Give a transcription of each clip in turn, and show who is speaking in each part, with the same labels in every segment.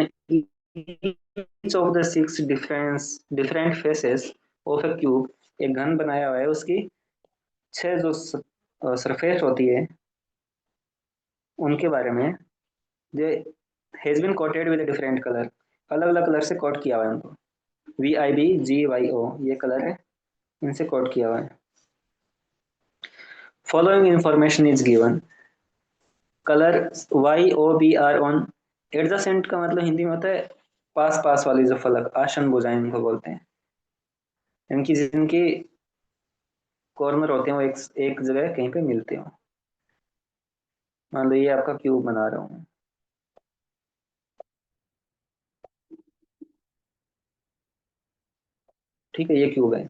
Speaker 1: each of the six different faces of a cube, एक घन बनाया हुआ है, उसकी छह जो सरफेस होती है उनके बारे में, जो has been coated with different colour, अलग अलग कलर से कोट किया हुआ है उनको। VIBGYO ये कलर है, इनसे कोट किया हुआ है। Following information is given. Colour YOBR on adjacent का मतलब हिंदी में होता है पास पास वाली जो फलक, आसन भुजाएं इनको बोलते हैं। इनकी जिनकी कॉर्नर होते हैं वो एक एक जगह कहीं पे मिलते हो। मान लो ये आपका क्यूब बना रहा हूँ, ठीक है, ये क्यूब है।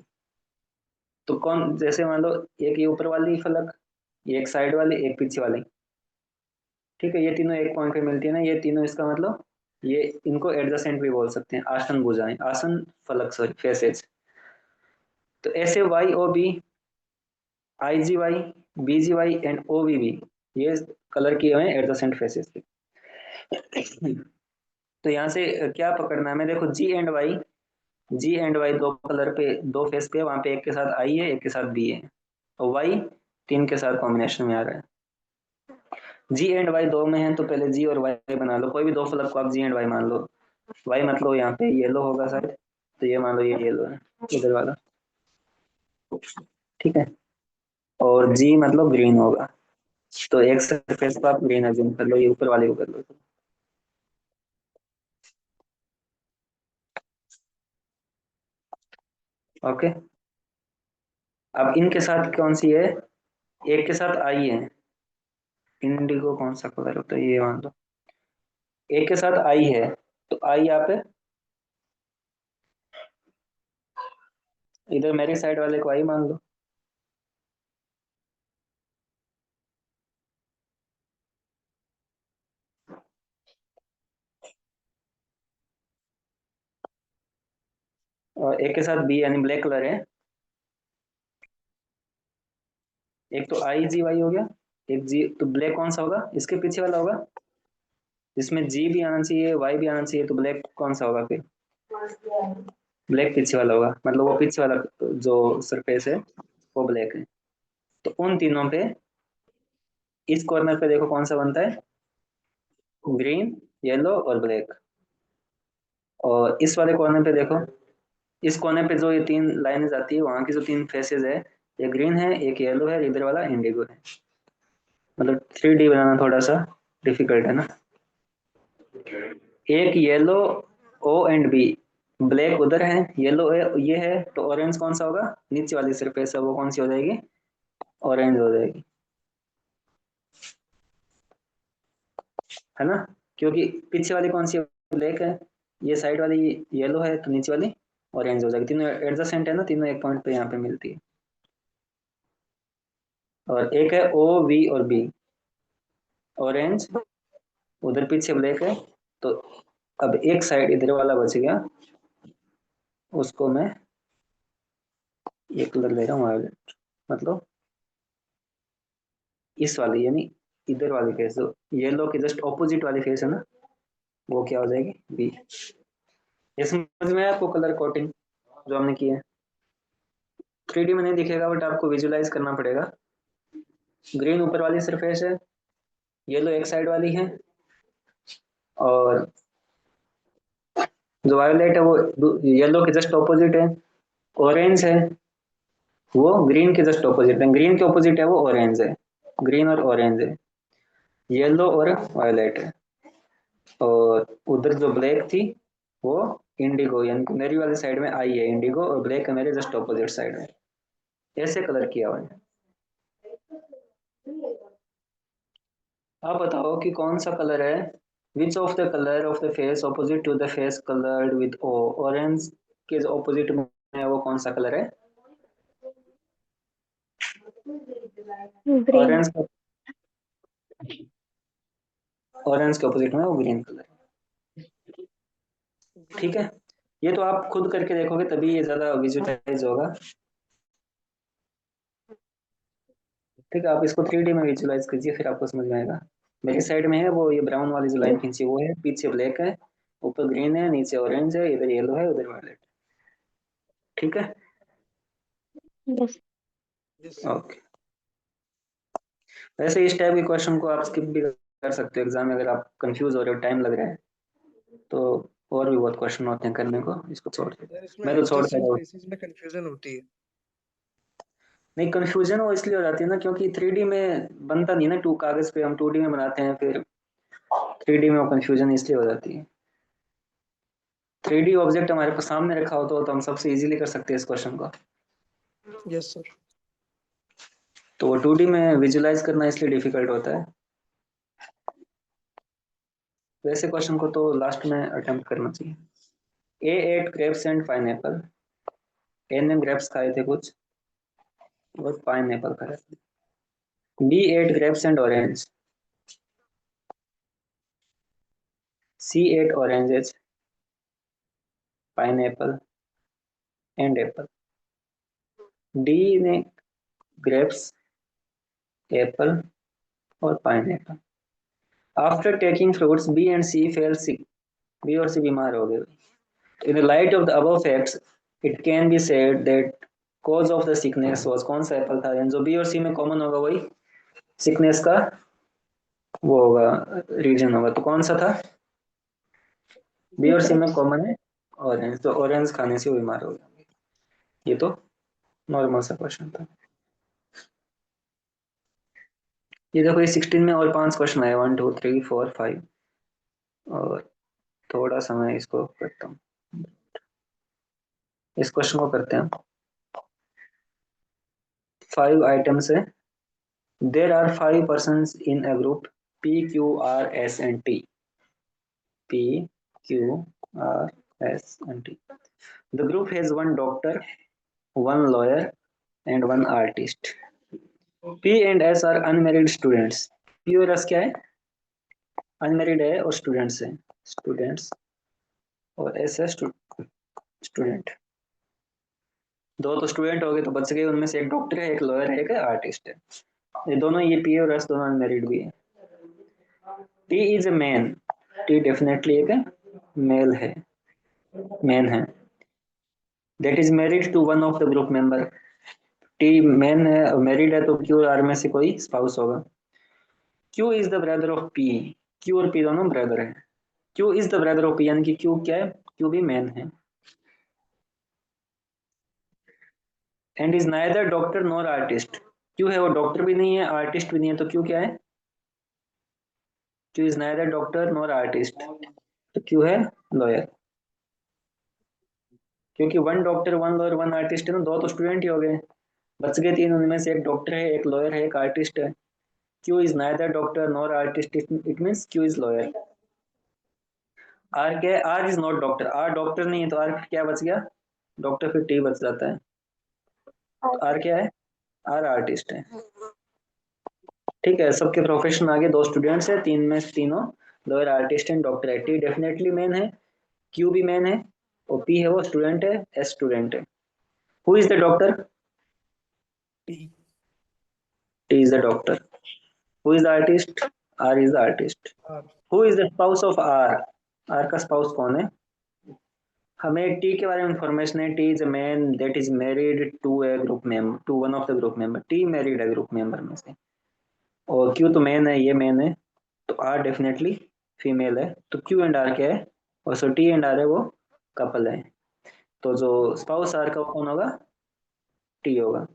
Speaker 1: तो कौन, जैसे मान लो एक ये ऊपर वाली फलक, ये एक साइड वाली, एक पीछे वाली, ठीक है, ये तीनों एक पॉइंट पे मिलती है ना, ये तीनों, इसका मतलब ये इनको एडजेसेंट भी बोल सकते हैं, आसन भुजाएं, आसन फलक, सॉरी फेसेज। तो ऐसे YOB, IGY, BGY and OVB ये कलर किए हुए हैं एडजेसेंट फेसेस के। तो यहाँ से क्या पकड़ना है हमें, देखो G एंड Y दो कलर पे, दो फेस पे, वहां पे एक के साथ I है, एक के साथ B है, और Y तीन के साथ कॉम्बिनेशन में आ रहा है। G एंड Y दो में है तो पहले G और Y बना लो, कोई भी दो फलक को आप G एंड Y मान लो। Y मतलब यहाँ पे येलो होगा शायद, तो ये मान लो ये येलो है इधर वाला, ठीक है, और G मतलब ग्रीन होगा। तो एक सरफेस को आप ग्रीन अज्यूम कर लो, ये ऊपर वाले को कर लो। ओके, अब इनके साथ कौन सी है, एक के साथ आई है, इंडिगो कौन सा कलर होता है ये मान लो, एक के साथ आई है, तो आई यहाँ पे, इधर मेरी साइड वाले को आई मान लो। और एक के साथ बी यानी ब्लैक कलर है, एक तो IGY हो गया, एक जी, तो ब्लैक कौन सा होगा, इसके पीछे वाला होगा, जिसमें जी भी आना चाहिए, वाई भी आना चाहिए, तो ब्लैक कौन सा होगा फिर, ब्लैक पीछे वाला होगा, मतलब वो पीछे वाला जो सरफेस है वो ब्लैक है। तो उन तीनों पे, इस कॉर्नर पे देखो कौन सा बनता है, ग्रीन, येलो और ब्लैक। और इस वाले कॉर्नर पे देखो, इस कोने पे जो ये तीन लाइनें आती है, वहां की जो तीन फेसेस है, एक ग्रीन है, एक येलो है, इधर वाला इंडिगो है। मतलब 3D बनाना थोड़ा सा डिफिकल्ट है ना। एक yellow, O and B, black उधर है, येलो है, ये है, तो ऑरेंज कौन सा होगा, नीचे वाली सरफेस है वो कौन सी हो जाएगी, ऑरेंज हो जाएगी, है ना। क्योंकि पीछे वाली कौन सी ब्लैक है, ये साइड वाली येलो है, तो नीचे वाली ऑरेंज हो जाएगी, तीनों एडजस्टेंट है ना, तीनों एक पॉइंट पे यहाँ पे मिलती है। और एक है OV और B, ऑरेंज, उधर पीछे ब्लैक है, तो अब एक साइड इधर वाला बच गया, उसको मैं ये कलर दे रहा हूँ वायलेट, मतलब इस वाली यानी इधर वाली फेस, जो येलो के जस्ट ऑपोजिट वाली फेस है ना, वो क्या हो जाएगी, बी। ये समझ में आया आपको कलर कोटिंग जो हमने की है। 3D में नहीं दिखेगा, बट आपको विजुलाइज करना पड़ेगा। ग्रीन ऊपर वाली सरफेस है, येलो एक साइड वाली है, और जो वायलेट है वो येलो के जस्ट ऑपोजिट है, ऑरेंज है वो ग्रीन के जस्ट ऑपोजिट है, ग्रीन के ऑपोजिट है वो ऑरेंज है, ग्रीन और ऑरेंज है, येलो और वायलेट है। और उधर जो ब्लैक थी वो इंडिगो, यानी कि मेरी वाली साइड में आई है इंडिगो, और ब्लैक है मेरे जस्ट ऑपोजिट साइड में। ऐसे कलर किया हुआ है। आप बताओ कि कौन सा कलर है, which of the colour of the face opposite to the face coloured with O, orange के जो ऑपोजिट में है वो कौन सा कलर है,
Speaker 2: ग्रीन।
Speaker 1: ऑरेंज, ऑरेंज के ऑपोजिट में वो ग्रीन कलर, ठीक है। ये तो आप खुद करके देखोगे तभी ये ज्यादा विजुअलाइज होगा, ठीक है, आप इसको 3D में विजुअलाइज कीजिए फिर आपको समझ में आएगा। मेरी साइड में है वो, ये ब्राउन वाली जो लाइन खींची वो है, पीछे ब्लैक है, ऊपर ग्रीन है, नीचे ऑरेंज है, इधर येलो है, उधर वायलेट। ठीक है,
Speaker 2: यस।
Speaker 3: यस।
Speaker 1: ओके। वैसे इस टाइप के क्वेश्चन को आप स्किप भी कर सकते हो एग्जाम में, अगर आप कंफ्यूज हो रहे हो, टाइम लग रहा है तो। और भी बहुत क्वेश्चन होते हैं करने को, इसको छोड़ के
Speaker 3: यार इसमें
Speaker 1: मैं तो छोड़ता
Speaker 3: एडजेसेंट
Speaker 1: हूँ।
Speaker 3: फेसेस में कंफ्यूजन होती है।
Speaker 1: नहीं, कंफ्यूजन वो इसलिए हो जाती है ना, क्योंकि 3D में बनता नहीं ना, टू कागज पे हम 2D में बनाते हैं, फिर 3D में वो कंफ्यूजन इसलिए हो जाती है। 3D ऑब्जेक्ट हमारे पास सामने रखा हो तो हम सबसे इजीली कर सकते हैं इस क्वेश्चन को।
Speaker 3: Yes sir.
Speaker 1: तो वो 2D में विजुलाइज करना इसलिए डिफिकल्ट होता है। वैसे क्वेश्चन को तो लास्ट में अटेम्प्ट करना चाहिए। A ate grapes and pineapple. A ने ग्रेप्स खाए थे कुछ और पाइनएप्पल खाए थे। B ate grapes and orange. C ate oranges, pineapple and apple. D ने ग्रेप्स, एप्पल और pineapple. After taking fruits B and C fell sick. B और सी बीमार हो गए। In the light of the above facts, it can be said that cause of the sickness was, कौन सा Apple था, जो B और सी में कॉमन होगा वही सिकनेस का वो होगा, रीजन होगा। तो कौन सा था? बी और सी में कॉमन है ऑरेंज, तो ऑरेंज खाने से वो बीमार हो गया। ये तो नॉर्मल सा क्वेश्चन था। ये देखो, ये 16 में और 5 क्वेश्चन आए, 1 2 3 4 5। और थोड़ा सा मैं इसको करता हूँ, इस क्वेश्चन को करते हैं। 5 आइटम्स है। There are 5 persons in a group P Q R S and T। P Q R S and T। The group has one doctor, one lawyer and one artist। P and S are unmarried students। P और S क्या है? Unmarried है और students है, students. और S है student. दो तो स्टूडेंट हो गए तो बच गए, उनमें से एक डॉक्टर है, एक लॉयर है, एक आर्टिस्ट है। ये दोनों, ये P और S दोनों अनमेरिड भी है। T is a man. T definitely एक मेल है, मैन है। That is married to one of the group member. T man है, मैरिड है, तो क्यू आर में से कोई स्पाउस होगा। Q is the brother of P. Q और पी दोनों ब्रदर है। Q is the brother of P, यानी कि क्यू क्या है? क्यू भी मैन है। And is neither doctor nor artist. Q है वो डॉक्टर भी नहीं है, आर्टिस्ट भी नहीं है, तो क्यू क्या है? Q is neither doctor nor artist, तो क्यू है लॉयर। क्योंकि one doctor, one lawyer, one artist है ना, दो तो स्टूडेंट ही हो गए, बच गए तीन, उनमें से एक डॉक्टर है, एक लॉयर है, एक आर्टिस्ट है। Q is neither doctor nor artist, it means Q is lawyer. R क्या है? R is not doctor. R doctor नहीं है तो आर क्या बच गया? डॉक्टर, फिर टी बच जाता है। तो आर क्या है? आर आर्टिस्ट है। ठीक है, सबके प्रोफेशन आगे, दो स्टूडेंट्स है, तीन में से तीनों लॉयर, आर्टिस्ट एंड डॉक्टर है। टी डेफिनेटली मैन है, क्यू भी मैन है, और पी है वो स्टूडेंट है, एस स्टूडेंट है। Who is the doctor?
Speaker 3: T.
Speaker 1: T is the doctor. Who is the artist? R is the artist.
Speaker 3: R.
Speaker 1: Who is the spouse of R? R का spouse कौन है? हमें टी के बारे में इंफॉर्मेशन है। T is a man that is married to A group member, to one of the group member. T married है group member में से। और क्यू तो मैन है, ये मैन है, तो आर डेफिनेटली फीमेल है। तो क्यू एंड आर क्या है? और सो टी एंड आर है वो कपल है। तो जो स्पाउस आर का कौन होगा? टी होगा।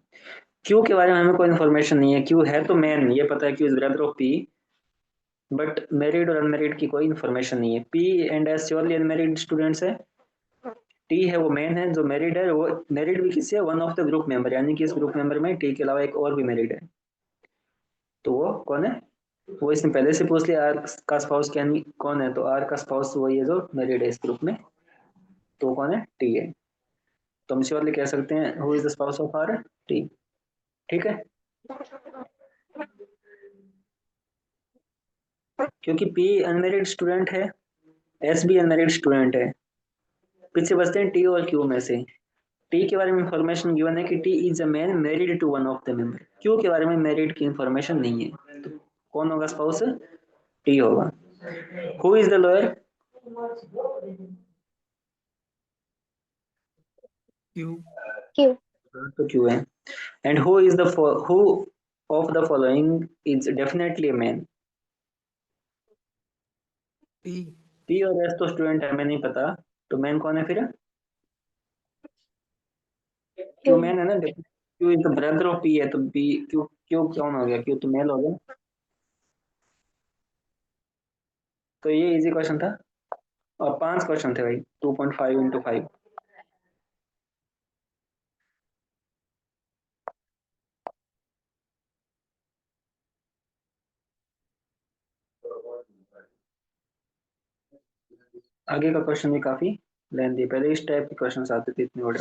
Speaker 1: क्यू के बारे में हमें कोई इन्फॉर्मेशन नहीं है। क्यू है तो मैन, ये पता है, Q is brother of P, but married और अनमैरिड की कोई इन्फॉर्मेशन नहीं है। P and S surely unmarried students है। टी है वो मैन है, जो मैरिड है, वो मैरिड भी किसी है? One of the group member, यानी कि इस ग्रुप मेंबर में टी के अलावा एक और भी मैरिड है। तो वो कौन है? वो इसने पहले से पूछ लिया, आर का स्पाउस क्या कौन है, तो आर का स्पाउस वही है जो मैरिड है इस ग्रुप में, तो वो कौन है? टी है। तो हम श्योरली कह सकते हैं who is the spouse of R? T. ठीक है, क्योंकि पी अनमेरिड स्टूडेंट है, एस भी अनमेरिड स्टूडेंट है, पीछे बचते हैं टी और क्यू में से। टी के बारे में इंफॉर्मेशन गिवन है कि T is a man married to one of the member. Q के बारे में मैरिड की इंफॉर्मेशन नहीं है, तो कौन होगा स्पाउस? टी होगा। Who is the lawyer?
Speaker 3: Q.
Speaker 2: Q.
Speaker 1: तो क्यों है? And who of the following is definitely a man?
Speaker 3: P.
Speaker 1: P और एस तो स्टूडेंट है, हमें नहीं पता, तो मैन कौन है फिर? Q
Speaker 2: Q.
Speaker 1: मैन है ना, Q is the brother of P है, तो पी क्यू क्यू कौन हो गया? क्यू तो मेल हो गया। तो ये इजी क्वेश्चन था, और 5 क्वेश्चन थे भाई, 2.5 इंटू 5। आगे का क्वेश्चन भी काफी लेंथी, पहले इस टाइप के क्वेश्चन आते थे इतने बड़े।